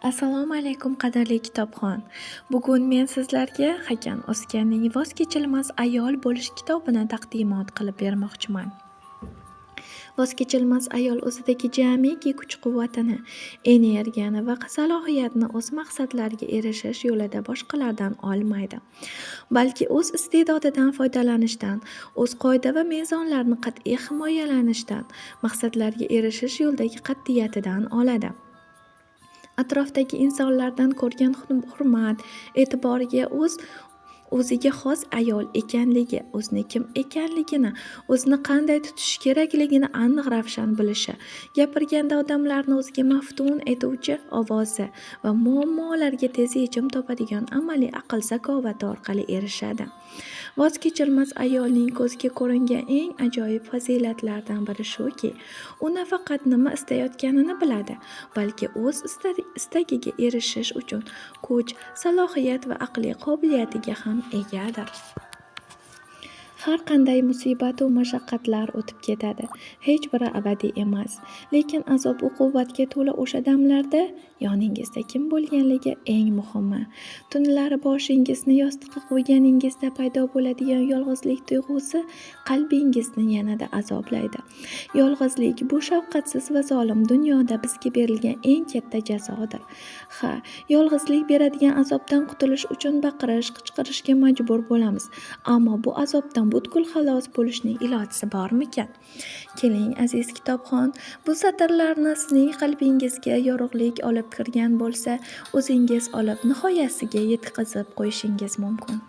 Assalomu alaykum qadrli kitobxon. Bugun men sizlarga Hakan Oskanning Voz kechilmas ayol bo'lish kitobini taqdimot qilib bermoqchiman. Voz kechilmas ayol o'zidagi jamiki kuch-quvvatini, energiyani va salohiyatni o'z maqsadlariga erishish yo'lida boshqalardan olmaydi, balki o'z iste'dodidan foydalanishdan, o'z qoida va mezonlarini qat'iy himoyalanishdan, maqsadlariga erishish yo'lidagi qat'iyatidan oladi. Atrofdagi insonlardan ko'rgan hurmat, e'tiboriga o'ziga xos ayol ekanligi, o'zini kim ekanligini, o'zini qanday tutish kerakligini aniq ravshan bilishi, gapirganda odamlarni o'ziga maftun etuvchi ovozi va muammolarga tez yechim topadigan amaliy aql-zakovati orqali erishadi. Voz kechilmas ayolning ko'zga ko'ringan eng ajoyib fazilatlaridan biri shuki, u nafaqat nima istayotganini biladi, balki o'z istagiga erishish uchun kuch, salohiyat va aqliy qobiliyatiga ham egadir. Har qanday musibat va mashaqqatlar o'tib ketadi, hech biri abadiy emas. Lekin azob-uqubatga to'la o'sha damlarda yoningizda kim bo'lganligi eng muhimi. Tunlari boshingizni yostiqqa qo'yganingizda paydo bo'ladigan yolg'izlik tuyg'usi qalbingizni yanada azoblaydi. Yolg'izlik bu shafqatsiz va zolim dunyoda bizga berilgan eng katta jazodir. Ha, yolg'izlik beradigan azobdan qutulish uchun baqirish, qichqirishga majbur bo'lamiz. Ammo bu azobdan butkul xalos bo'lishning ilojisi bormikan? Keling, aziz kitobxon, bu satrlarni sizning qalbingizga yorug'lik olib kirgan bo'lsa, o'zingiz olib nihoyasiga yetkazib qo'yishingiz mumkin.